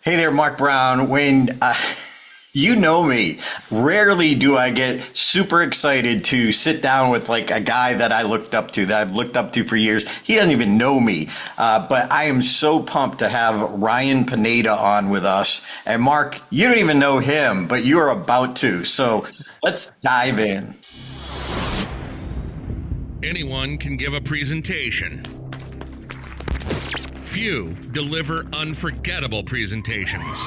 Hey there, Mark Brown. When you know me, rarely do I get super excited to sit down with like a guy that I looked up to, that I've looked up to for years. He doesn't even know me, but I am so pumped to have Ryan Pineda on with us. And Mark, you don't even know him, but you're about to. So let's dive in. Anyone can give a presentation. Few deliver unforgettable presentations.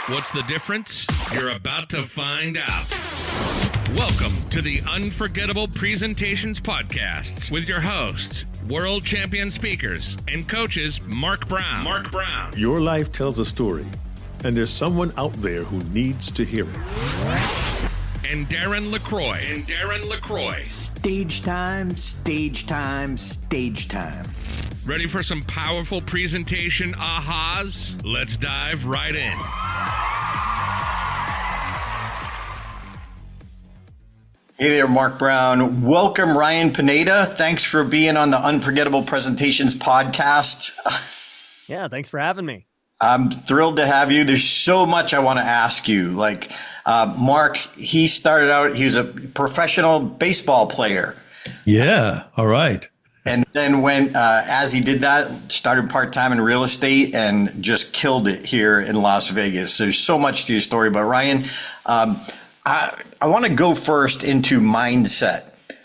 What's the difference? You're about to find out. Welcome to the Unforgettable Presentations Podcasts with your hosts, world champion speakers and coaches Mark Brown. Your life tells a story, and there's someone out there who needs to hear it. And Darren LaCroix. Stage time, stage time, stage time. Ready for some powerful presentation ahas? Let's dive right in. Hey there, Mark Brown. Welcome, Ryan Pineda. Thanks for being on the Unforgettable Presentations podcast. Yeah, thanks for having me. I'm thrilled to have you. There's so much I want to ask you. Mark, he started out, he was a professional baseball player. Yeah, all right. And then as he did that, started part-time in real estate and just killed it here in Las Vegas. There's so much to your story. But Ryan, I want to go first into mindset.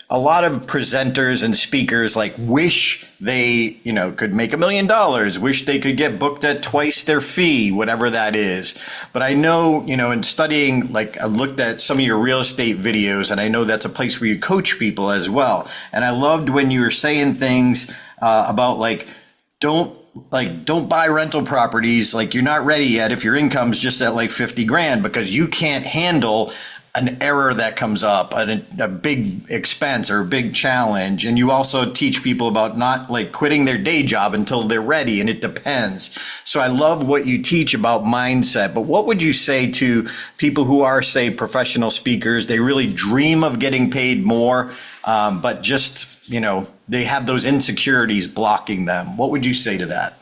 A lot of presenters and speakers wish they, could make $1 million, wish they could get booked at twice their fee, whatever that is. But I know, in studying, I looked at some of your real estate videos, and I know that's a place where you coach people as well. And I loved when you were saying things about don't buy rental properties. You're not ready yet if your income's just at 50 grand, because you can't handle an error that comes up, a big expense or a big challenge. And you also teach people about not quitting their day job until they're ready, and it depends. So I love what you teach about mindset. But what would you say to people who are, say, professional speakers? They really dream of getting paid more, but just, they have those insecurities blocking them. What would you say to that?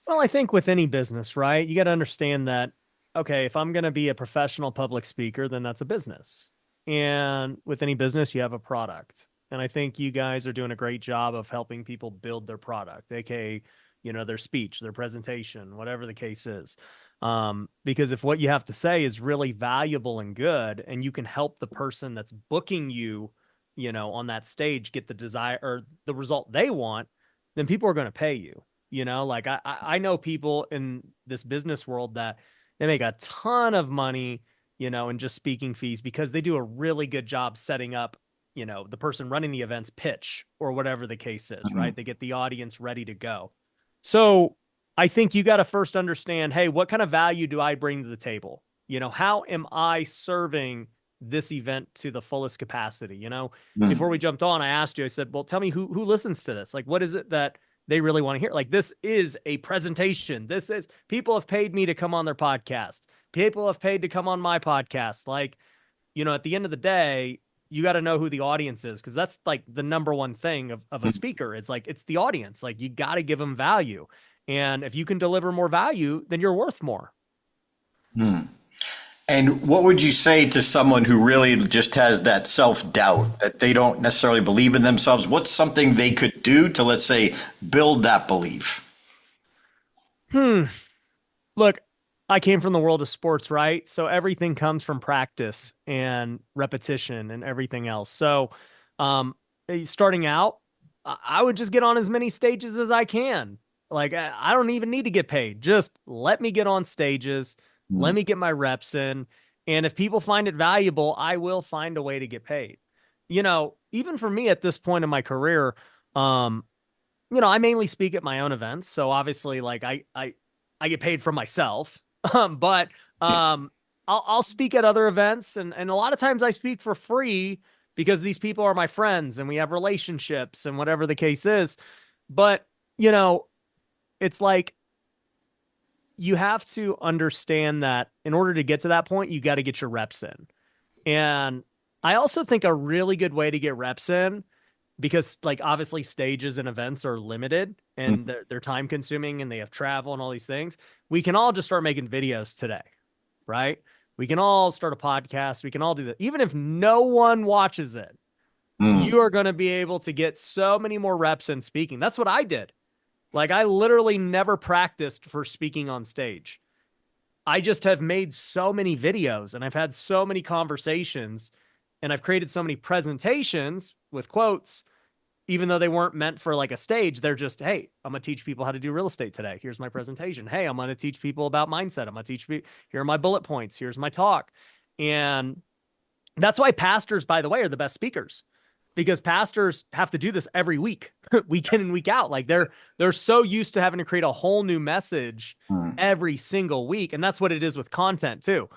Well, I think with any business, right, you got to understand that, okay, if I'm going to be a professional public speaker, then that's a business. And with any business, you have a product. And I think you guys are doing a great job of helping people build their product, aka, their speech, their presentation, whatever the case is. Because if what you have to say is really valuable and good, and you can help the person that's booking you, on that stage get the desire or the result they want, then people are going to pay you. I know people in this business world that they make a ton of money, in just speaking fees because they do a really good job setting up, the person running the event's pitch or whatever the case is, right? They get the audience ready to go. So I think you got to first understand, hey, what kind of value do I bring to the table? How am I serving this event to the fullest capacity? Before we jumped on, I asked you, I said, well, tell me who listens to this? What is it that they really want to hear? This is a presentation. People have paid me to come on their podcast. People have paid to come on my podcast. At the end of the day, you got to know who the audience is, because that's the number one thing of a speaker. It's it's the audience. You got to give them value. And if you can deliver more value, then you're worth more. And what would you say to someone who really just has that self-doubt, that they don't necessarily believe in themselves? What's something they could do to, let's say, build that belief? Look, I came from the world of sports, right? So everything comes from practice and repetition and everything else. So starting out, I would just get on as many stages as I can. I don't even need to get paid. Just let me get on stages. Let me get my reps in. And if people find it valuable, I will find a way to get paid. Even for me at this point in my career, I mainly speak at my own events. So obviously I get paid for myself, but I'll speak at other events. And a lot of times I speak for free because these people are my friends and we have relationships and whatever the case is. But, it's you have to understand that in order to get to that point, you got to get your reps in. And I also think a really good way to get reps in because like obviously stages and events are limited and they're time consuming and they have travel and all these things. We can all just start making videos today, right? We can all start a podcast. We can all do that. Even if no one watches it, you are going to be able to get so many more reps in speaking. That's what I did. Like I literally never practiced for speaking on stage. I just have made so many videos and I've had so many conversations and I've created so many presentations with quotes, even though they weren't meant for like a stage. They're just, hey, I'm going to teach people how to do real estate today. Here's my presentation. Hey, I'm going to teach people about mindset. I'm going to teach people, here are my bullet points. Here's my talk. And that's why pastors, by the way, are the best speakers, because pastors have to do this every week, week in and week out. Like they're so used to having to create a whole new message every single week. And that's what it is with content too.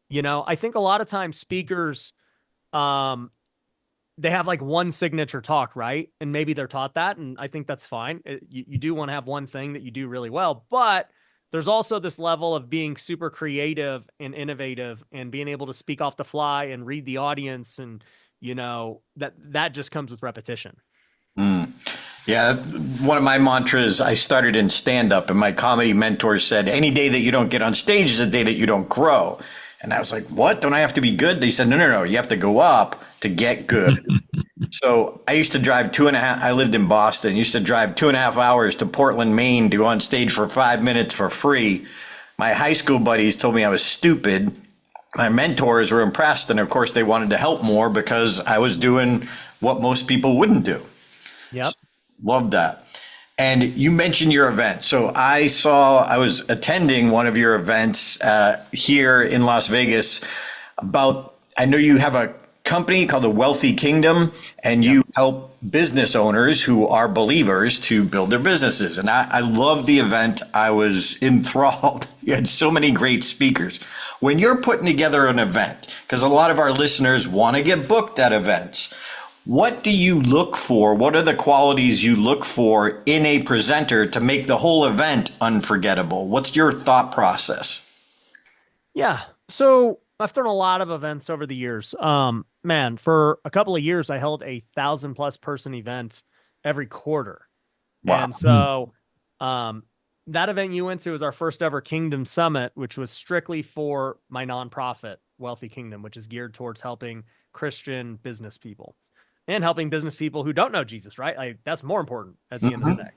You know, I think a lot of times speakers, they have like one signature talk, right? And maybe they're taught that. And I think that's fine. You do want to have one thing that you do really well, but there's also this level of being super creative and innovative and being able to speak off the fly and read the audience. And, you know, that just comes with repetition. Yeah. One of my mantras, I started in stand-up and my comedy mentor said, any day that you don't get on stage is a day that you don't grow. And I was like, what? Don't I have to be good? They said, no. You have to go up to get good. So I used to drive I lived in Boston, used to drive 2.5 hours to Portland, Maine to go on stage for 5 minutes for free. My high school buddies told me I was stupid. My mentors were impressed. And of course they wanted to help more because I was doing what most people wouldn't do. Yep. So, love that. And you mentioned your event. So I was attending one of your events here in Las Vegas I know you have a company called the Wealthy Kingdom, and you help business owners who are believers to build their businesses. And I love the event. I was enthralled. You had so many great speakers. When you're putting together an event, because a lot of our listeners want to get booked at events, what do you look for? What are the qualities you look for in a presenter to make the whole event unforgettable? What's your thought process? Yeah. So I've thrown a lot of events over the years. Man, for a couple of years, I held 1,000+ person event every quarter. Wow. And so that event you went to was our first ever Kingdom Summit, which was strictly for my nonprofit, Wealthy Kingdom, which is geared towards helping Christian business people and helping business people who don't know Jesus, right? Like that's more important at the end of the day.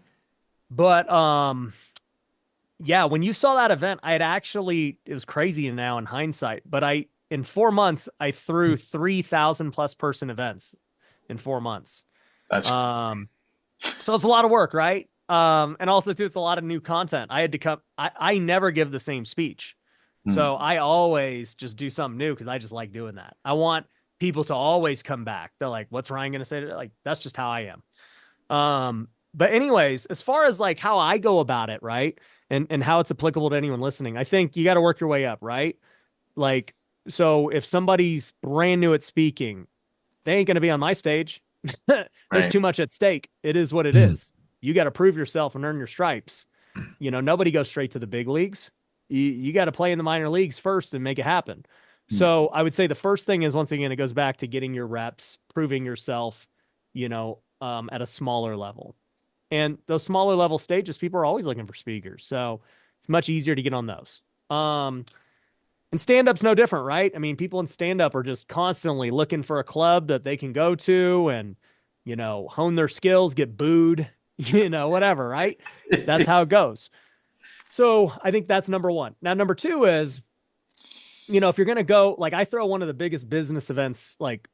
But yeah, when you saw that event, it was crazy now in hindsight, but in 4 months, I threw 3,000+ person events in 4 months. That's so it's a lot of work, right? And also too, it's a lot of new content. I never give the same speech. So I always just do something new because I just like doing that. I want people to always come back. They're like, what's Ryan going to say? Like, that's just how I am. But anyways, as far as like how I go about it, right? And how it's applicable to anyone listening, I think you got to work your way up, right? Like, so if somebody's brand new at speaking, they ain't going to be on my stage. There's too much at stake. It is what it is. You got to prove yourself and earn your stripes. You know, nobody goes straight to the big leagues. You got to play in the minor leagues first and make it happen. So I would say the first thing is, once again, it goes back to getting your reps, proving yourself, you know, at a smaller level. And those smaller level stages, people are always looking for speakers. So it's much easier to get on those. And stand-up's no different, right? I mean, people in stand-up are just constantly looking for a club that they can go to and, you know, hone their skills, get booed, you know, whatever, right? That's how it goes. So I think that's number one. Now, number two is, you know, if you're going to go, like I throw one of the biggest business events like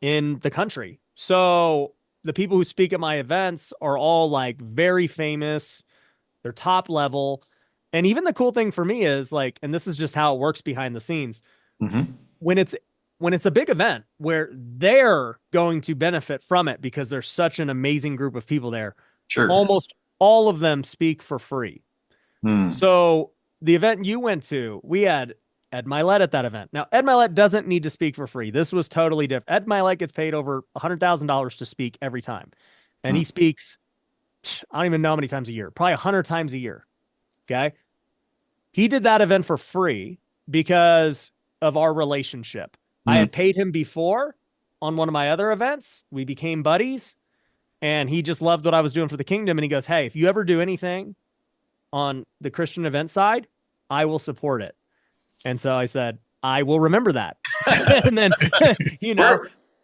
in the country. So the people who speak at my events are all like very famous. They're top level. And even the cool thing for me is like, and this is just how it works behind the scenes. When it's a big event where they're going to benefit from it because there's such an amazing group of people there. Sure. Almost all of them speak for free. So the event you went to, we had Ed Milet at that event. Now, Ed Milet doesn't need to speak for free. This was totally different. Ed Milet gets paid over $100,000 to speak every time. And he speaks, I don't even know how many times a year, probably 100 times a year. Okay. He did that event for free because of our relationship. I had paid him before. on one of my other events. We became buddies, and he just loved what I was doing for the kingdom. And he goes, hey, if you ever do anything on the Christian event side, I will support it. And so I said, I will remember that. And then,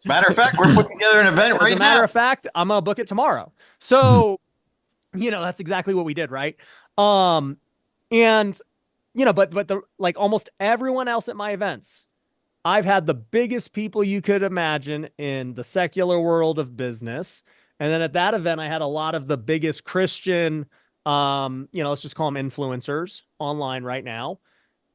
matter of fact, we're putting together an event right now. As a matter of fact, I'm going to book it tomorrow. So, that's exactly what we did. Right. And, but like almost everyone else at my events, I've had the biggest people you could imagine in the secular world of business. And then at that event, I had a lot of the biggest Christian, let's just call them influencers online right now.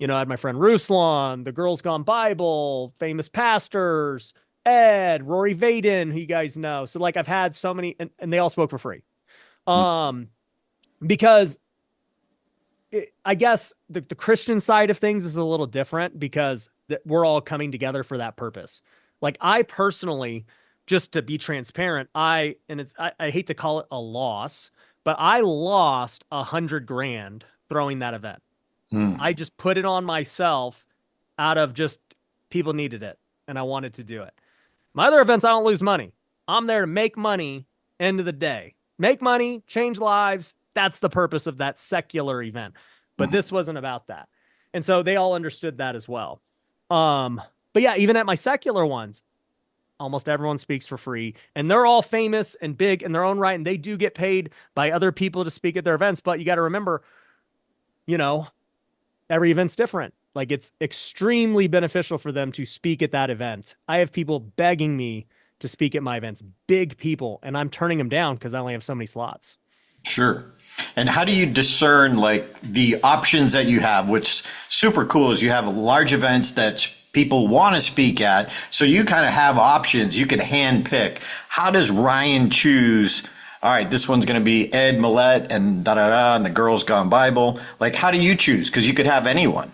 I had my friend Ruslan, the Girls Gone Bible, famous pastors, Ed, Rory Vaden, who you guys know. So like I've had so many, and they all spoke for free. Because I guess the Christian side of things is a little different because we're all coming together for that purpose. Like I personally, just to be transparent, I hate to call it a loss, but I lost $100,000 throwing that event. I just put it on myself out of just people needed it and I wanted to do it. My other events, I don't lose money. I'm there to make money, end of the day. Make money, change lives. That's the purpose of that secular event. But this wasn't about that. And so they all understood that as well. But yeah, even at my secular ones, almost everyone speaks for free. And they're all famous and big in their own right. And they do get paid by other people to speak at their events. But you got to remember, every event's different. Like it's extremely beneficial for them to speak at that event. I have people begging me to speak at my events, big people, and I'm turning them down because I only have so many slots. Sure. And how do you discern like the options that you have? What's super cool is you have large events that people want to speak at. So you kind of have options. You can hand pick. How does Ryan choose? All right, this one's going to be Ed Millette and and the Girls Gone Bible. Like, how do you choose? Because you could have anyone.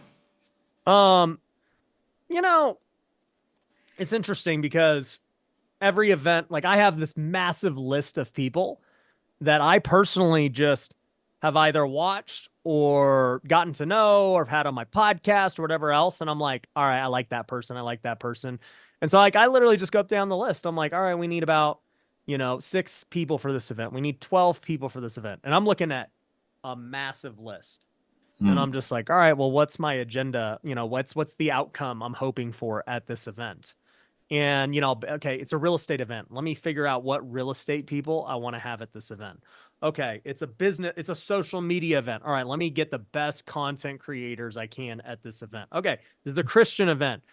It's interesting because every event, like I have this massive list of people that I personally just have either watched or gotten to know or have had on my podcast or whatever else. And I'm like, all right, I like that person. I like that person. And so like, I literally just go down the list. I'm like, all right, we need about, 6 people for this event. We need 12 people for this event. And I'm looking at a massive list. And I'm just like, all right, well, what's my agenda? What's the outcome I'm hoping for at this event? And, okay, it's a real estate event. Let me figure out what real estate people I want to have at this event. Okay, it's a social media event. All right, let me get the best content creators I can at this event. Okay, this is a Christian event.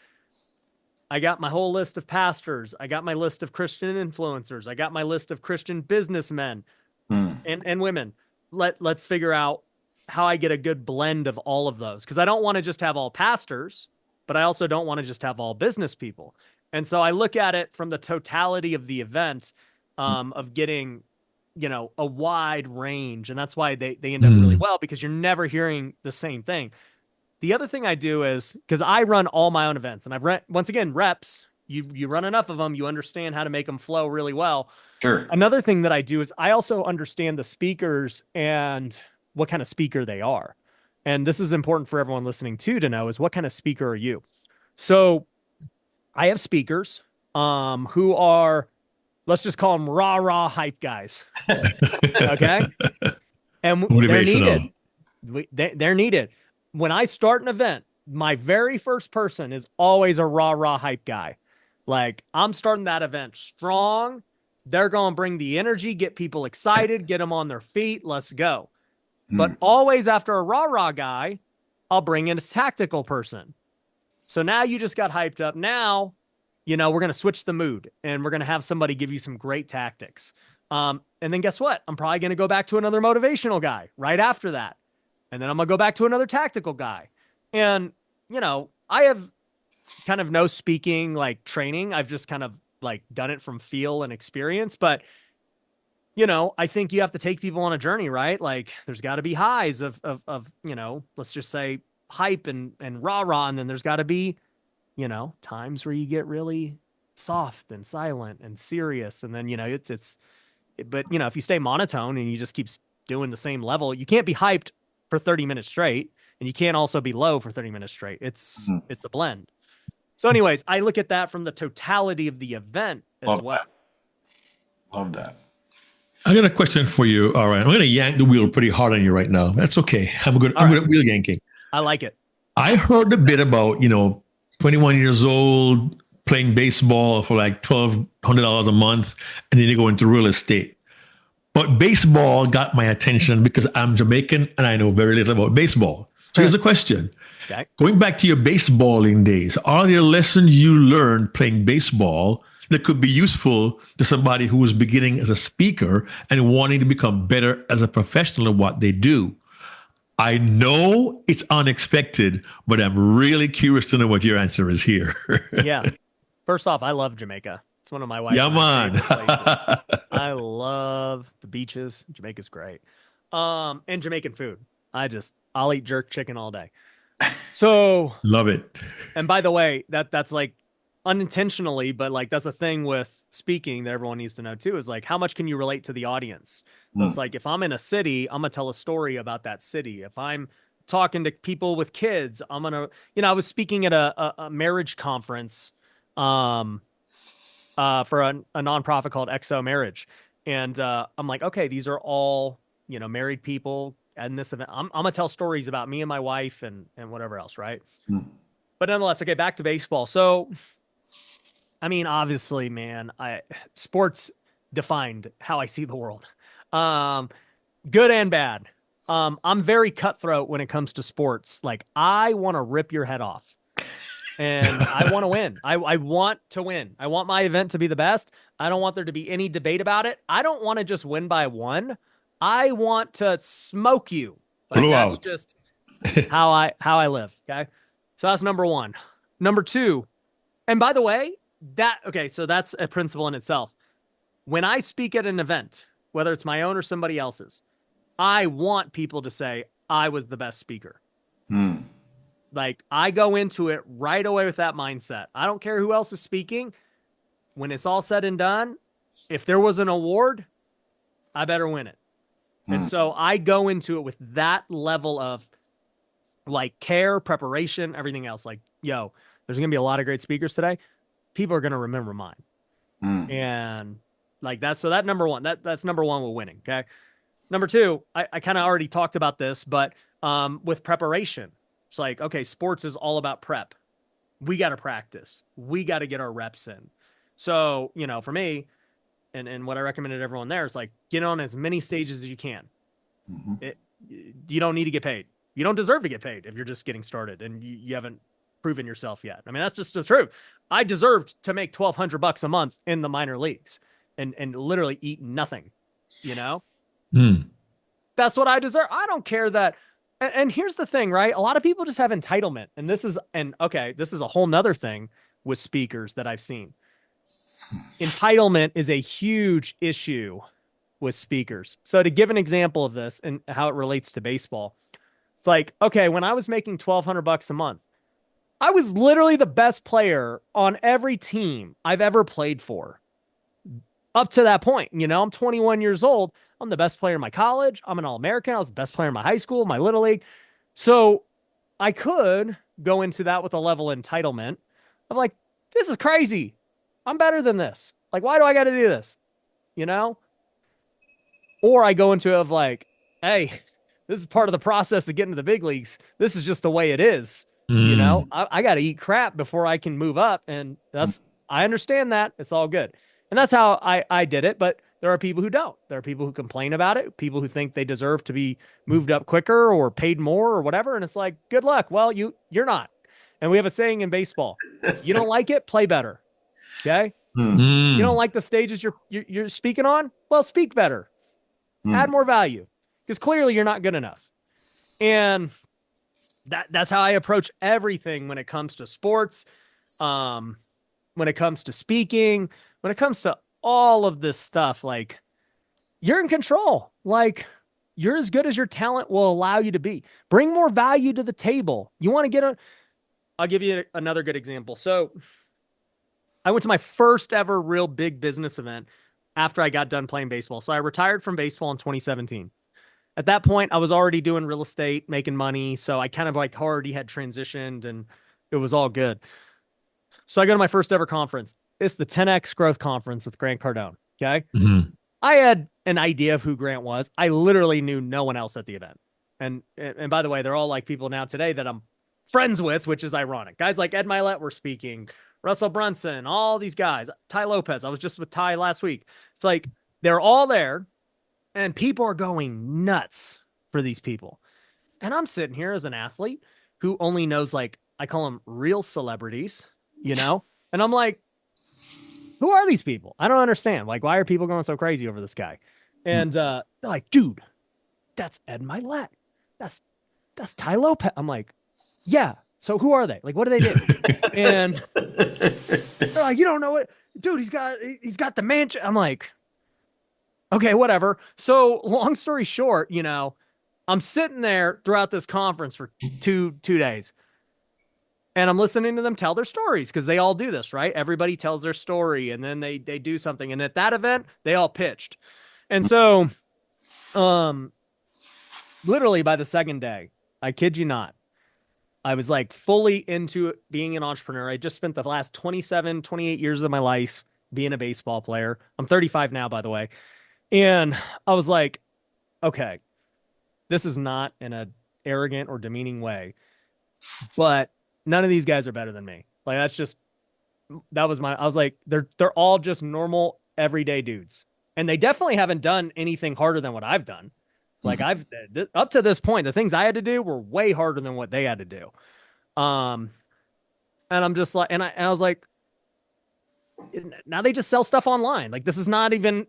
I got my whole list of pastors. I got my list of Christian influencers. I got my list of Christian businessmen and women. Let's figure out how I get a good blend of all of those. Because I don't want to just have all pastors, but I also don't want to just have all business people. And so I look at it from the totality of the event of getting, a wide range. And that's why they end up really well, because you're never hearing the same thing. The other thing I do is, because I run all my own events and once again, reps, you run enough of them, you understand how to make them flow really well. Sure. Another thing that I do is I also understand the speakers and what kind of speaker they are. And this is important for everyone listening to know is what kind of speaker are you? So I have speakers who are, let's just call them rah hype guys. Okay. And they're needed. They're needed. When I start an event, my very first person is always a rah hype guy. Like I'm starting that event strong. They're going to bring the energy, get people excited, get them on their feet. Let's go. But always after a rah guy, I'll bring in a tactical person. So now you just got hyped up. Now, we're going to switch the mood and we're going to have somebody give you some great tactics. And then guess what? I'm probably going to go back to another motivational guy right after that. And then I'm going to go back to another tactical guy. And, I have kind of no speaking like training. I've just kind of like done it from feel and experience. But I think you have to take people on a journey, right? Like there's got to be highs of, let's just say hype and rah. And then there's got to be, times where you get really soft and silent and serious. And then, but if you stay monotone and you just keep doing the same level, you can't be hyped for 30 minutes straight. And you can't also be low for 30 minutes straight. It's a blend. So anyways, I look at that from the totality of the event as Love well. that. Love that. I got a question for you. All right. I'm going to yank the wheel pretty hard on you right now. That's okay. I'm good at wheel yanking. I like it. I heard a bit about, 21 years old, playing baseball for like $1,200 a month, and then you go into real estate. But baseball got my attention because I'm Jamaican and I know very little about baseball. So here's a question. Okay. Going back to your baseballing days, are there lessons you learned playing baseball that could be useful to somebody who is beginning as a speaker and wanting to become better as a professional at what they do? I know it's unexpected, but I'm really curious to know what your answer is here. Yeah. First off, I love Jamaica. It's one of my wife's Yeah, man. favorite places. I love the beaches. Jamaica's great. And Jamaican food. I'll eat jerk chicken all day. So Love it. And by the way, that's like unintentionally, but like that's a thing with speaking that everyone needs to know too, is like how much can you relate to the audience? So it's like if I'm in a city, I'm gonna tell a story about that city. If I'm talking to people with kids, I'm gonna, I was speaking at a marriage conference for a nonprofit called XO Marriage. And I'm like, okay, these are all, married people and this event. I'm gonna tell stories about me and my wife and whatever else, right? But nonetheless, okay, back to baseball. So I mean, obviously, man, sports defined how I see the world. Good and bad. I'm very cutthroat when it comes to sports. Like I want to rip your head off. And I want to win. I want to win. I want my event to be the best. I don't want there to be any debate about it. I don't want to just win by one. I want to smoke you. Like that's just how I live. Okay. So that's number one. Number two, and by the way, so that's a principle in itself. When I speak at an event, whether it's my own or somebody else's, I want people to say I was the best speaker. Like I go into it right away with that mindset. I don't care who else is speaking. When it's all said and done, if there was an award, I better win it. And so I go into it with that level of like care, preparation, everything else. Like, yo, there's going to be a lot of great speakers today. People are going to remember mine. And like that's number one, that's number one with winning. Okay. Number two, I kind of already talked about this, but with preparation, it's like, okay, sports is all about prep. We got to practice. We got to get our reps in. So, for me and what I recommended everyone there is like, get on as many stages as you can. You don't need to get paid. You don't deserve to get paid if you're just getting started and you haven't proven yourself yet. I mean, that's just the truth. I deserved to make $1,200 a month in the minor leagues and literally eat nothing, That's what I deserve. I don't care that. And here's the thing, right? A lot of people just have entitlement. And this is a whole nother thing with speakers that I've seen. Entitlement is a huge issue with speakers. So to give an example of this and how it relates to baseball, it's like, okay, when I was making $1,200 a month, I was literally the best player on every team I've ever played for. Up to that point, I'm 21 years old. I'm the best player in my college. I'm an All-American. I was the best player in my high school, my little league. So I could go into that with a level of entitlement of like, this is crazy. I'm better than this. Like, why do I got to do this? Or I go into it of like, hey, this is part of the process of getting to the big leagues. This is just the way it is. I got to eat crap before I can move up. And I understand that. It's all good. And that's how I did it. But there are people who don't. There are people who complain about it, people who think they deserve to be moved up quicker or paid more or whatever. And it's like, good luck. Well, you're not. And we have a saying in baseball, you don't like it, play better. Okay. You don't like the stages you're speaking on? Well, speak better. Add more value because clearly you're not good enough. And that's how I approach everything when it comes to sports, when it comes to speaking, when it comes to all of this stuff. Like, you're in control. Like, you're as good as your talent will allow you to be. Bring more value to the table. You want to get I'll give you another good example. So I went to my first ever real big business event after I got done playing baseball. So I retired from baseball in 2017. At that point, I was already doing real estate, making money. So I kind of like already had transitioned and it was all good. So I go to my first ever conference. It's the 10X Growth Conference with Grant Cardone. Okay. Mhm. I had an idea of who Grant was. I literally knew no one else at the event. And by the way, they're all like people now today that I'm friends with, which is ironic. Guys like Ed Milet were speaking, Russell Brunson, all these guys, Ty Lopez. I was just with Ty last week. It's like they're all there and people are going nuts for these people. And I'm sitting here as an athlete who only knows, like, I call them real celebrities, you know? And I'm like, who are these people? I don't understand. Like, why are people going so crazy over this guy? And they're like, dude, that's Ed Milet. That's Ty Lopez. I'm like, yeah. So who are they? Like, what do they do? And they're like, you don't know it, dude. He's got the mansion. I'm like, okay, whatever. So long story short, you know, I'm sitting there throughout this conference for two days, and I'm listening to them tell their stories because they all do this, right? Everybody tells their story, and then they do something. And at that event, they all pitched. And so, literally by the second day, I kid you not, I was like fully into being an entrepreneur. I just spent the last 27, 28 years of my life being a baseball player. I'm 35 now, by the way. And I was like, okay, this is not in an arrogant or demeaning way, but none of these guys are better than me. Like, I was like, they're all just normal, everyday dudes. And they definitely haven't done anything harder than what I've done. Like, up to this point, the things I had to do were way harder than what they had to do. And I'm just like, and I was like, now they just sell stuff online. Like, this is not even,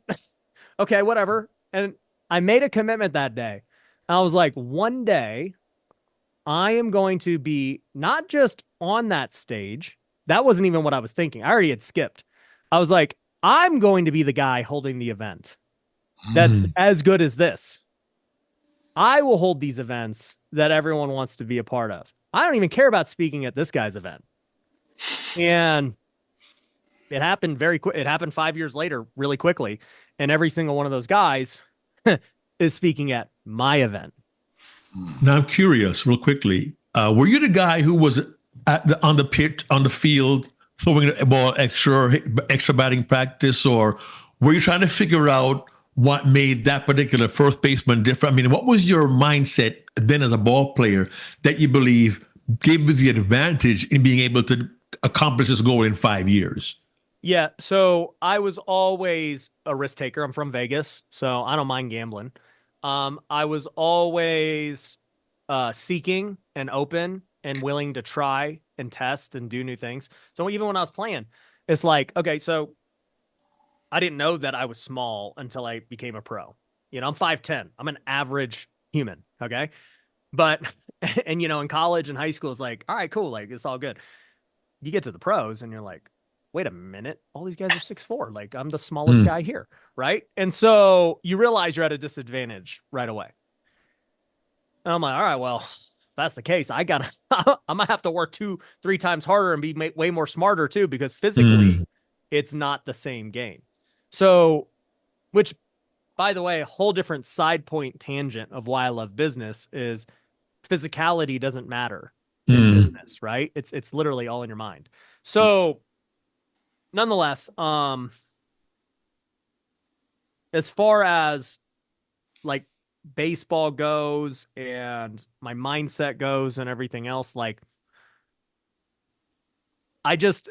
okay, whatever. And I made a commitment that day. I was like, one day I am going to be not just on that stage. That wasn't even what I was thinking. I already had skipped. I was like, I'm going to be the guy holding the event that's as good as this. I will hold these events that everyone wants to be a part of. I don't even care about speaking at this guy's event. And it happened very quick. It happened 5 years later, really quickly. And every single one of those guys is speaking at my event. Now I'm curious, real quickly. Were you the guy who was on the pitch, on the field, throwing the ball extra batting practice, or were you trying to figure out what made that particular first baseman different? I mean, what was your mindset then as a ball player that you believe gave you the advantage in being able to accomplish this goal in 5 years? Yeah, so I was always a risk taker. I'm from Vegas, so I don't mind gambling. I was always seeking and open and willing to try and test and do new things. So even when I was playing, it's like, okay, so I didn't know that I was small until I became a pro. You know, I'm 5'10". I'm an average human, okay? But, and, you know, in college and high school, it's like, all right, cool, like, it's all good. You get to the pros, and you're like, wait a minute, all these guys are 6'4". Like, I'm the smallest guy here, right? And so you realize you're at a disadvantage right away. And I'm like, all right, well, if that's the case, I'm going to have to work 2-3 times harder and be way more smarter too, because physically it's not the same game. So, which, by the way, a whole different side point tangent of why I love business is physicality doesn't matter in business, right? It's literally all in your mind. So, nonetheless, as far as like baseball goes and my mindset goes and everything else, like I just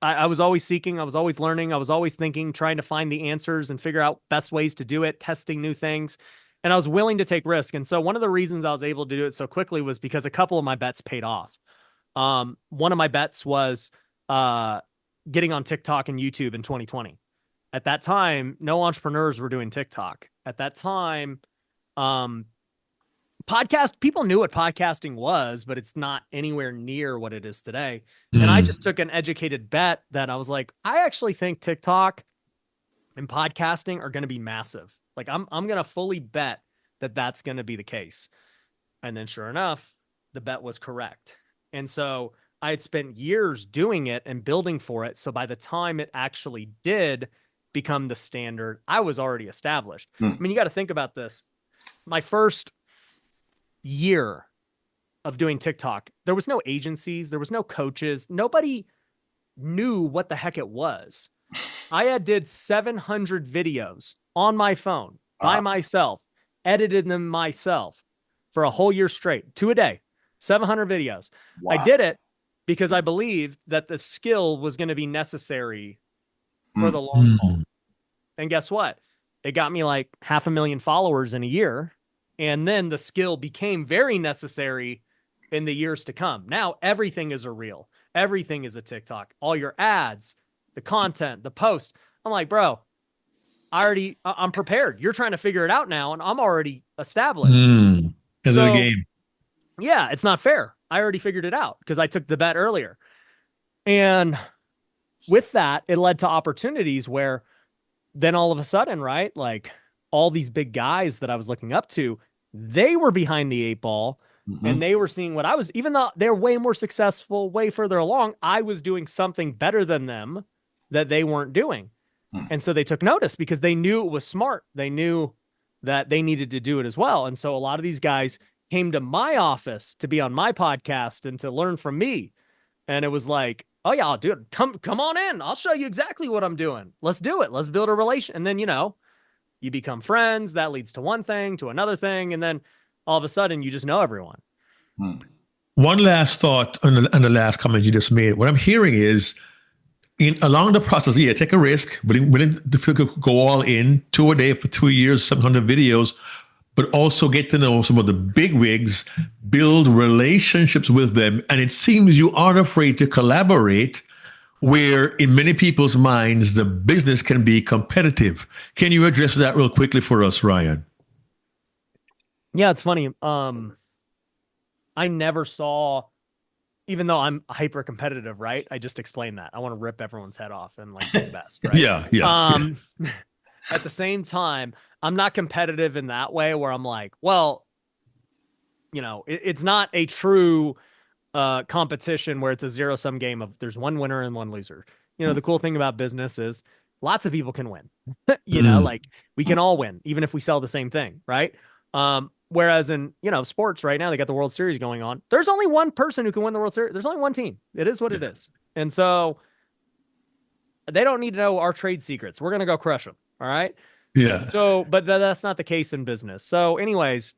I was always seeking, I was always learning, I was always thinking, trying to find the answers and figure out best ways to do it, testing new things. And I was willing to take risk. And so one of the reasons I was able to do it so quickly was because a couple of my bets paid off. One of my bets was getting on TikTok and YouTube in 2020. At that time, no entrepreneurs were doing TikTok. At that time, people knew what podcasting was, but it's not anywhere near what it is today. And I just took an educated bet that I was like, I actually think TikTok and podcasting are going to be massive. Like, I'm going to fully bet that that's going to be the case. And then sure enough, the bet was correct. And so I had spent years doing it and building for it. So by the time it actually did become the standard, I was already established. I mean, you got to think about this. My first year of doing TikTok, there was no agencies, there was no coaches, nobody knew what the heck it was. I had did 700 videos on my phone by myself, edited them myself for a whole year straight, 2 a day, 700 videos. Wow. I did it because I believed that the skill was going to be necessary for the long haul. And guess what? It got me like 500,000 followers in a year. And then the skill became very necessary in the years to come. Now everything is a reel. Everything is a TikTok. All your ads, the content, the post. I'm like, bro, I'm prepared. You're trying to figure it out now, and I'm already established. End of the game. Yeah, it's not fair. I already figured it out because I took the bet earlier. And with that, it led to opportunities where then all of a sudden, right, like all these big guys that I was looking up to, they were behind the 8 ball. And they were seeing what I was, even though they're way more successful, way further along, I was doing something better than them that they weren't doing. And so they took notice because they knew it was smart. They knew that they needed to do it as well. And so a lot of these guys came to my office to be on my podcast and to learn from me. And it was like, oh yeah, I'll do it. Come on in. I'll show you exactly what I'm doing. Let's do it. Let's build a relation. And then, you become friends. That leads to one thing, to another thing. And then all of a sudden you just know everyone. One last thought on the last comment you just made. What I'm hearing is along the process, take a risk, but willing to go all in, 2 a day for 2 years, 700 videos, but also get to know some of the big wigs, build relationships with them. And it seems you aren't afraid to collaborate, where in many people's minds, the business can be competitive. Can you address that real quickly for us, Ryan? Yeah, it's funny. I never saw, even though I'm hyper competitive, right? I just explained that. I want to rip everyone's head off and like do the best, right? Yeah. At the same time, I'm not competitive in that way where I'm like, well, it's not a true competition where it's a zero-sum game of there's one winner and one loser. The cool thing about business is lots of people can win. Like we can all win, even if we sell the same thing, right? Whereas in, sports right now, they got the World Series going on. There's only one person who can win the World Series. There's only one team. It is what it is. And so they don't need to know our trade secrets. We're going to go crush them. All right. Yeah. So, but that's not the case in business. So anyways,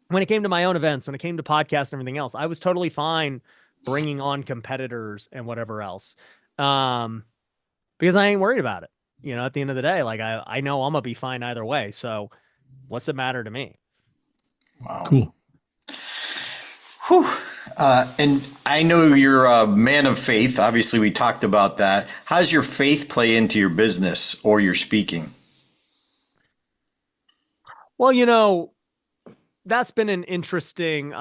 when it came to my own events, when it came to podcasts and everything else, I was totally fine bringing on competitors and whatever else. Because I ain't worried about it. At the end of the day, like I know I'm going to be fine either way. So what's it matter to me? Wow. Cool. Whew. And I know you're a man of faith. Obviously, we talked about that. How does your faith play into your business or your speaking? Well, that's been an interesting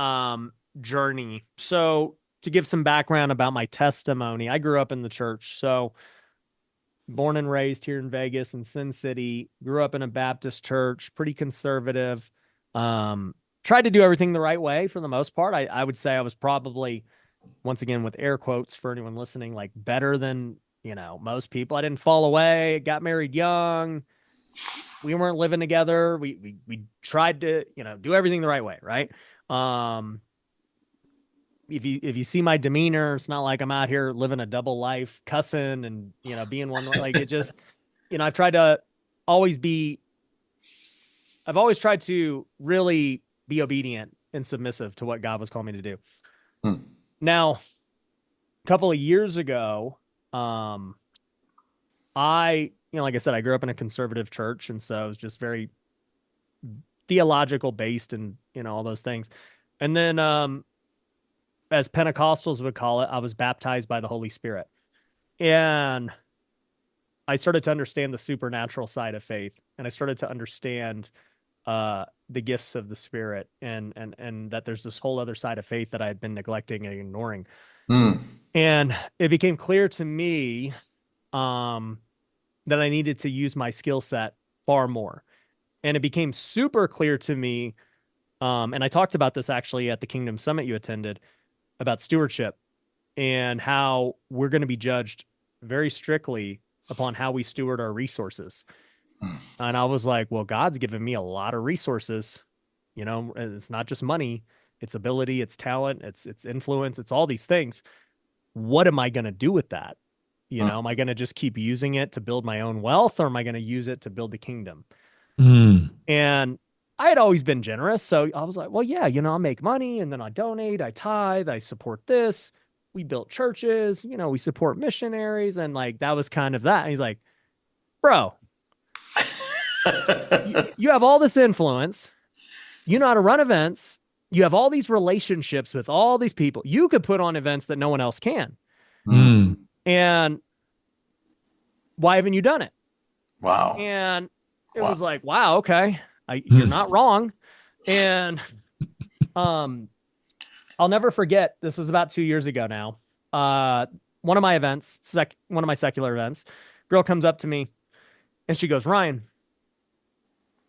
journey. So to give some background about my testimony, I grew up in the church. So born and raised here in Vegas and Sin City, grew up in a Baptist church, pretty conservative. Tried to do everything the right way for the most part. I would say I was probably, once again, with air quotes for anyone listening, like better than, most people. I didn't fall away, got married young. We weren't living together. We tried to, do everything the right way. Right. If you see my demeanor, it's not like I'm out here living a double life, cussing and, being one way. Like it just, I've tried to I've always tried to really be obedient and submissive to what God was calling me to do. Now, a couple of years ago, like I said, I grew up in a conservative church. And so it was just very theological based and, all those things. And then, as Pentecostals would call it, I was baptized by the Holy Spirit. And I started to understand the supernatural side of faith. And I started to understand the gifts of the Spirit and that there's this whole other side of faith that I had been neglecting and ignoring. And it became clear to me that I needed to use my skill set far more. And it became super clear to me, and I talked about this actually at the Kingdom Summit you attended, about stewardship and how we're going to be judged very strictly upon how we steward our resources. And I was like, well, God's given me a lot of resources. It's not just money, it's ability, it's talent, it's influence, it's all these things. What am I going to do with that? You know, am I going to just keep using it to build my own wealth, or am I going to use it to build the kingdom? And I had always been generous. So I was like, well, yeah, you know, I'll make money and then I donate, I tithe, I support this. We built churches, you know, we support missionaries. And like, that was kind of that. And he's like, bro, you have all this influence. You know how to run events. You have all these relationships with all these people. You could put on events that no one else can. And why haven't you done it? Wow. And it was like, wow, okay. You're not wrong. And I'll never forget, this was about 2 years ago now. One of my events, one of my secular events, girl comes up to me and she goes, Ryan,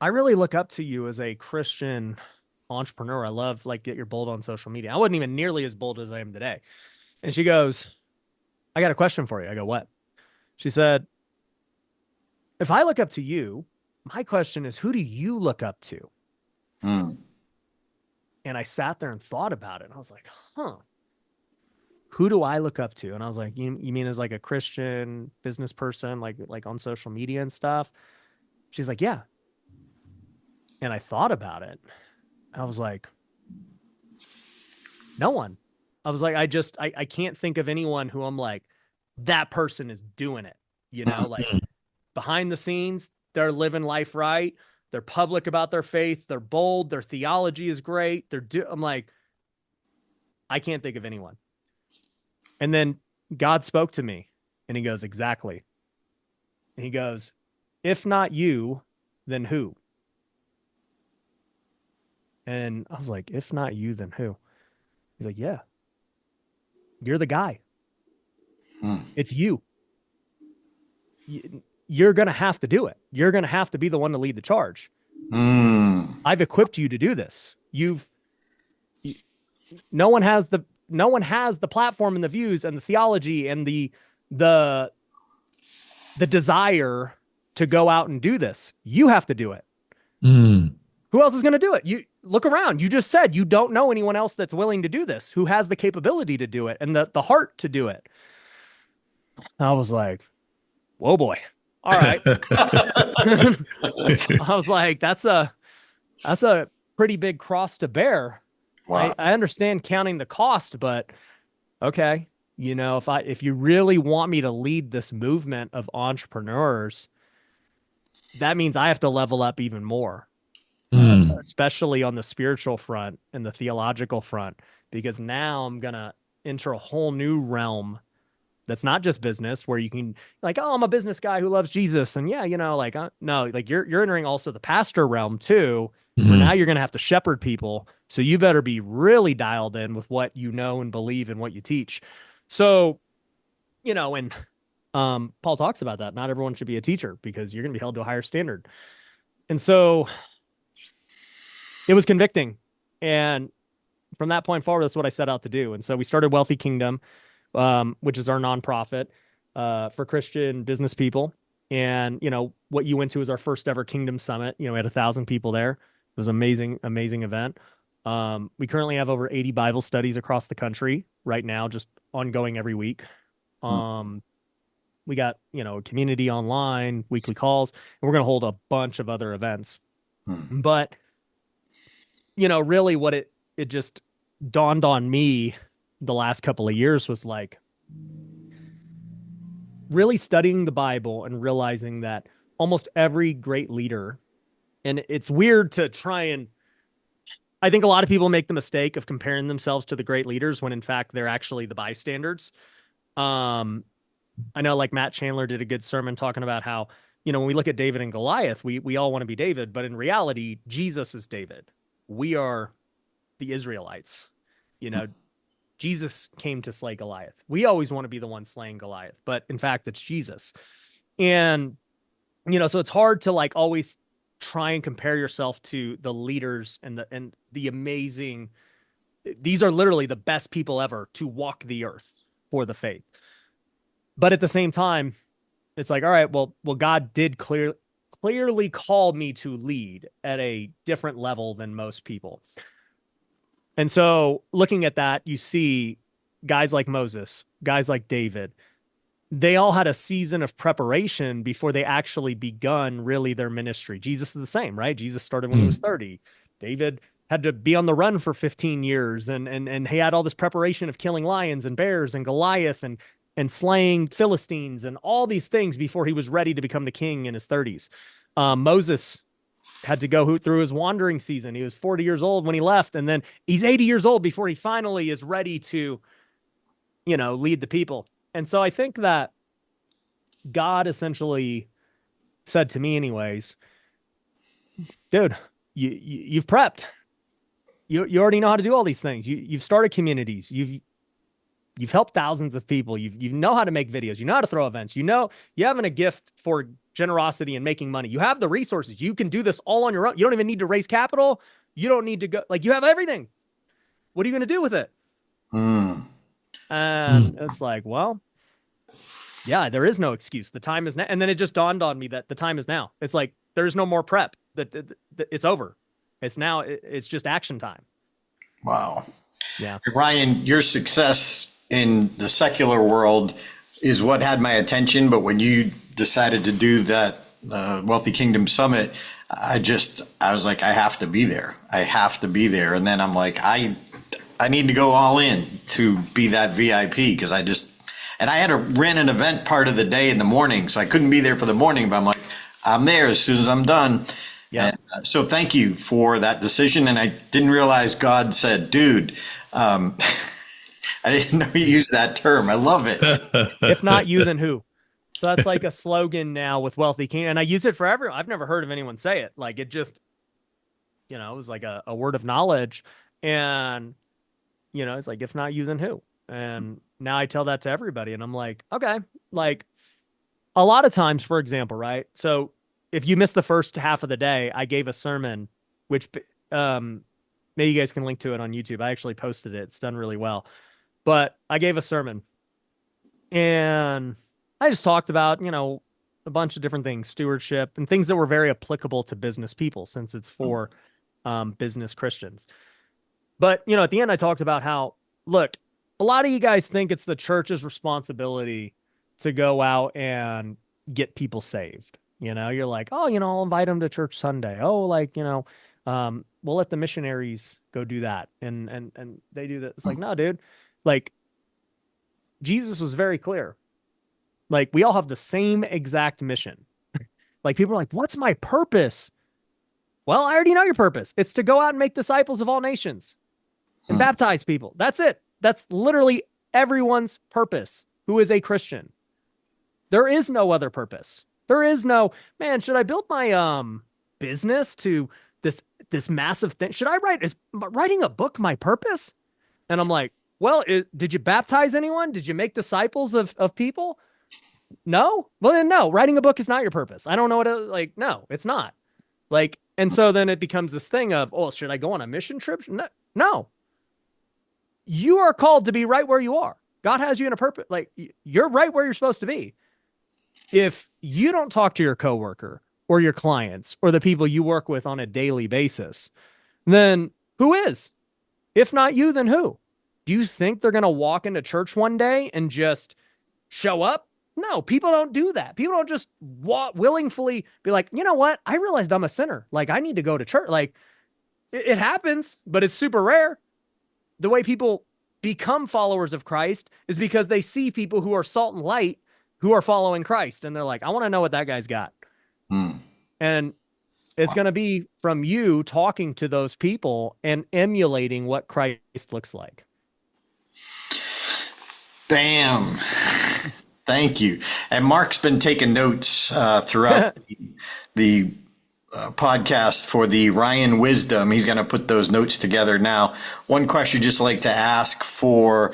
I really look up to you as a Christian entrepreneur. I love like that you're bold on social media. I wasn't even nearly as bold as I am today. And she goes, I got a question for you. I go, what? She said, if I look up to you, my question is, who do you look up to? And I sat there and thought about it. And I was like, who do I look up to? And I was like, you mean as like a Christian business person, like on social media and stuff? She's like, yeah. And I thought about it. I was like, no one. I was like, I can't think of anyone who I'm like, that person is doing it. You know, like behind the scenes, they're living life right. They're public about their faith. They're bold. Their theology is great. I'm like, I can't think of anyone. And then God spoke to me and he goes, exactly. And he goes, if not you, then who? And I was like, if not you, then who? He's like, yeah, you're the guy. It's you. You're going to have to do it. You're going to have to be the one to lead the charge. I've equipped you to do this. No one has the platform and the views and the theology and the desire to go out and do this. You have to do it. Who else is going to do it? You look around. You just said you don't know anyone else that's willing to do this, who has the capability to do it and the heart to do it. I was like, whoa, boy. All right. I was like, that's a pretty big cross to bear. Wow. I understand counting the cost, but okay. You know, if you really want me to lead this movement of entrepreneurs, that means I have to level up even more, especially on the spiritual front and the theological front, because now I'm going to enter a whole new realm. That's not just business where you can like, oh, I'm a business guy who loves Jesus. And yeah, you know, like, no, like you're entering also the pastor realm too, where now you're going to have to shepherd people. So you better be really dialed in with what you know and believe and what you teach. So, you know, and Paul talks about that. Not everyone should be a teacher because you're going to be held to a higher standard. And so it was convicting. And from that point forward, that's what I set out to do. And so we started Wealthy Kingdom, which is our nonprofit for Christian business people. And, you know, what you went to is our first ever Kingdom Summit. You know, we had 1,000 people there. It was an amazing, amazing event. We currently have over 80 Bible studies across the country right now, just ongoing every week. We got, you know, community online, weekly calls, and we're going to hold a bunch of other events. But, you know, really what it just dawned on me the last couple of years was like really studying the Bible and realizing that almost every great leader, and it's weird to try and, I think a lot of people make the mistake of comparing themselves to the great leaders when in fact they're actually the bystanders. I know like Matt Chandler did a good sermon talking about how, you know, when we look at David and Goliath, we all want to be David, but in reality, Jesus is David. We are the Israelites. You know, Jesus came to slay Goliath. We always want to be the one slaying Goliath, but in fact, it's Jesus. And, you know, so it's hard to like always try and compare yourself to the leaders and the amazing, these are literally the best people ever to walk the earth for the faith. But at the same time, it's like, all right, well, God did clearly call me to lead at a different level than most people. And so looking at that, you see guys like Moses, guys like David, they all had a season of preparation before they actually begun really their ministry. Jesus is the same, right? Jesus started when he was 30. David had to be on the run for 15 years and he had all this preparation of killing lions and bears and Goliath and slaying Philistines and all these things before he was ready to become the king in his 30s. Moses had to go through his wandering season. He was 40 years old when he left, and then he's 80 years old before he finally is ready to, lead the people. And so I think that God essentially said to me anyways, dude, you've prepped. You already know how to do all these things. You've started communities. You've helped thousands of people. You know how to make videos. You know how to throw events. You have a gift for generosity and making money. You have the resources. You can do this all on your own. You don't even need to raise capital. You don't need to go, you have everything. What are you going to do with it? And it's like, well, yeah, there is no excuse. The time is now. And then it just dawned on me that the time is now. It's like, there's no more prep. It's over. It's now. It's just action time. Wow. Yeah. Ryan, your success in the secular world is what had my attention. But when you decided to do that Wealthy Kingdom Summit, I was like, I have to be there. I have to be there. And then I'm like, I need to go all in to be that VIP because and I had to rent an event part of the day in the morning. So I couldn't be there for the morning, but I'm like, I'm there as soon as I'm done. Yeah. And, so thank you for that decision. And I didn't realize God said, dude, I didn't know you used that term. I love it. If not you, then who? So that's like a slogan now with Wealthy King. And I use it for everyone. I've never heard of anyone say it. Like it just, it was like a word of knowledge. And, it's like, if not you, then who? And now I tell that to everybody. And I'm like, okay, like a lot of times, for example, right? So if you missed the first half of the day, I gave a sermon, which maybe you guys can link to it on YouTube. I actually posted it. It's done really well. But I gave a sermon and I just talked about, a bunch of different things, stewardship and things that were very applicable to business people since it's for business Christians. But, at the end, I talked about how, look, a lot of you guys think it's the church's responsibility to go out and get people saved. You're like, oh, I'll invite them to church Sunday. Oh, we'll let the missionaries go do that. And they do that. It's like, no, dude, like Jesus was very clear. Like we all have the same exact mission. Like people are like, what's my purpose? Well, I already know your purpose. It's to go out and make disciples of all nations and baptize people. That's it. That's literally everyone's purpose who is a Christian. There is no other purpose. There is no, man, should I build my business to this massive thing? Should I is writing a book my purpose? And I'm like, well, did you baptize anyone? Did you make disciples of people? No? Well, then no, writing a book is not your purpose. I don't know no, it's not. Like, and so then it becomes this thing of, oh, should I go on a mission trip? No. You are called to be right where you are. God has you in a purpose. Like you're right where you're supposed to be. If you don't talk to your coworker or your clients or the people you work with on a daily basis, then who is? If not you, then who? Do you think they're going to walk into church one day and just show up? No, people don't do that. People don't just willingly be like, you know what? I realized I'm a sinner. Like I need to go to church. Like it happens, but it's super rare. The way people become followers of Christ is because they see people who are salt and light who are following Christ. And they're like, I want to know what that guy's got. And it's going to be from you talking to those people and emulating what Christ looks like. Bam. Thank you. And Mark's been taking notes throughout the podcast for the Ryan Wisdom. He's going to put those notes together now. One question I'd just like to ask for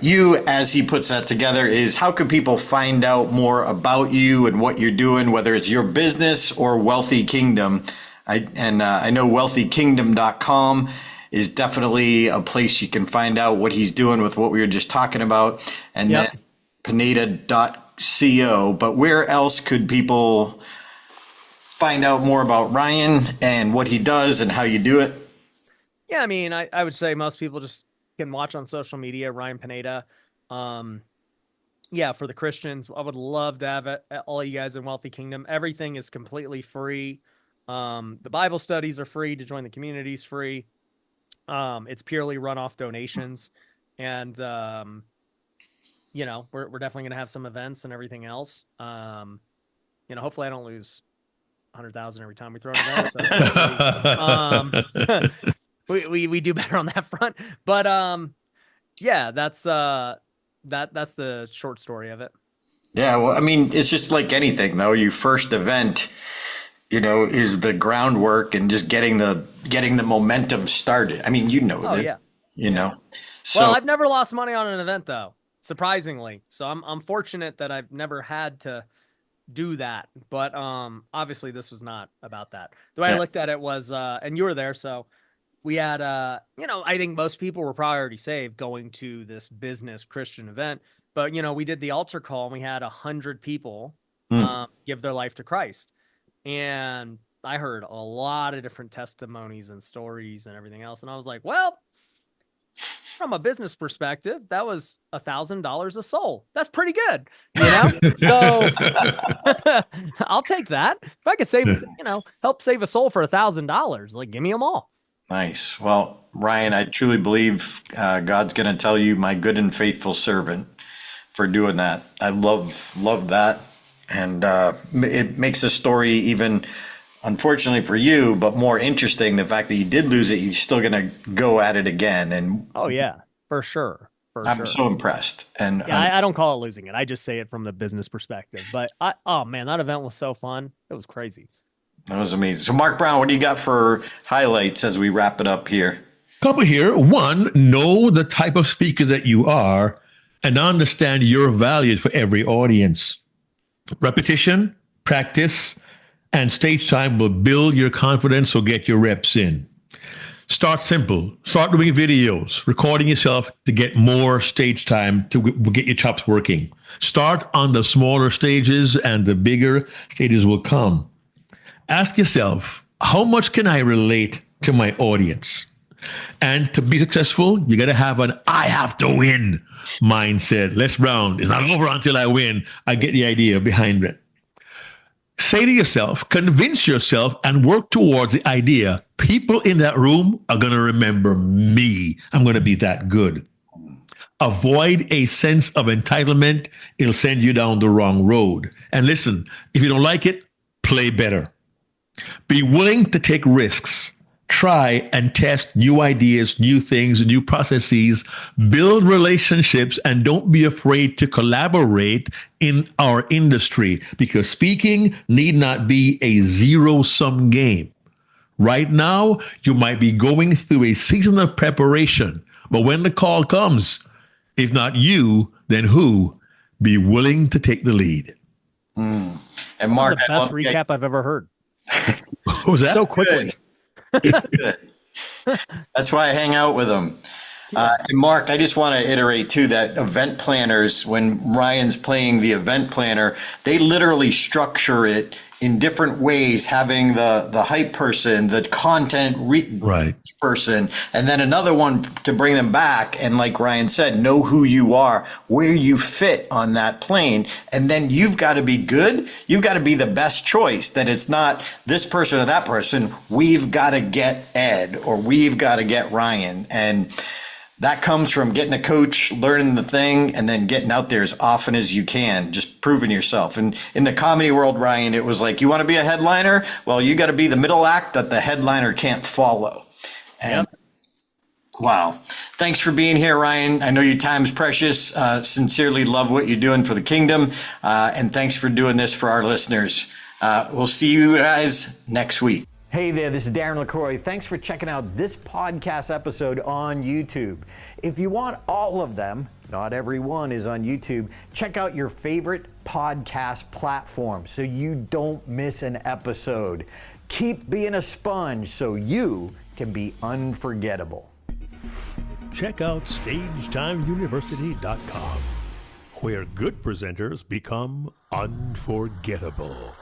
you as he puts that together is how can people find out more about you and what you're doing, whether it's your business or Wealthy Kingdom? I know wealthykingdom.com is definitely a place you can find out what he's doing with what we were just talking about. And then pineda.co. But where else could people find out more about Ryan and what he does and how you do it? Yeah, I mean, I would say most people just can watch on social media, Ryan Pineda. yeah, for the Christians, I would love to have it, all you guys in Wealthy Kingdom. Everything is completely free. The Bible studies are free. To join the community is free. It's purely run off donations. And, you know, we're definitely going to have some events and everything else. You know, hopefully I don't lose 100,000 every time we throw an event. So we do better on that front. But yeah, that's the short story of it. Yeah, well, I mean, it's just like anything, though. Your first event, you know, is the groundwork and just getting the momentum started. I mean, you know this, yeah. you know. So, Well, I've never lost money on an event, though, surprisingly. So I'm fortunate that I've never had to do that. But obviously this was not about that. The way I looked at it was, and you were there, so we had, you know, I think most people were probably already saved going to this business Christian event. But, you know, we did the altar call and we had 100 people give their life to Christ. And I heard a lot of different testimonies and stories and everything else. And I was like, well, from a business perspective, that was $1,000 a soul. That's pretty good, you know? So I'll take that. If I could save, you know, help save a soul for $1,000, like, give me them all. nice. Well, Ryan, I truly believe God's going to tell you, my good and faithful servant, for doing that. I love that. And it makes the story even, unfortunately for you, but more interesting. The fact that you did lose it, you're still going to go at it again. And oh yeah, for sure. I'm so impressed. And yeah, I don't call it losing it. I just say it from the business perspective. But oh man, that event was so fun. It was crazy. That was amazing. So Mark Brown, what do you got for highlights as we wrap it up here? Couple here. One, know the type of speaker that you are and understand your values for every audience. Repetition, practice, and stage time will build your confidence, so get your reps in. Start simple. Start doing videos, recording yourself to get more stage time to get your chops working. Start on the smaller stages and the bigger stages will come. Ask yourself, how much can I relate to my audience? And to be successful, you got to have an I have to win mindset. Les Brown, it's not over until I win. I get the idea behind it. Say to yourself, convince yourself, and work towards the idea. People in that room are going to remember me. I'm going to be that good. Avoid a sense of entitlement. It'll send you down the wrong road. And listen, if you don't like it, play better. Be willing to take risks. Try and test new ideas, new things, new processes, build relationships, and don't be afraid to collaborate in our industry, because speaking need not be a zero-sum game. Right now, you might be going through a season of preparation, but when the call comes, if not you, then who? Be willing to take the lead. And Mark, That's the best recap I've ever heard. What was that? So quickly. Good. That's why I hang out with them. And Mark, I just want to iterate too that event planners, when Ryan's playing the event planner, they literally structure it in different ways, having the hype person, the content right person, and then another one to bring them back. And like Ryan said, know who you are, where you fit on that plane. And then you've got to be good. You've got to be the best choice, that it's not this person or that person. We've got to get Ed, or we've got to get Ryan. And that comes from getting a coach, learning the thing, and then getting out there as often as you can, just proving yourself. And in the comedy world, Ryan, it was like, you want to be a headliner? Well, you got to be the middle act that the headliner can't follow. And wow. Thanks for being here, Ryan. I know your time is precious. Sincerely love what you're doing for the kingdom. And thanks for doing this for our listeners. We'll see you guys next week. Hey there, this is Darren LaCroix. Thanks for checking out this podcast episode on YouTube. If you want all of them, not every one is on YouTube, check out your favorite podcast platform so you don't miss an episode. Keep being a sponge so you can be unforgettable. Check out StagetimeUniversity.com, where good presenters become unforgettable.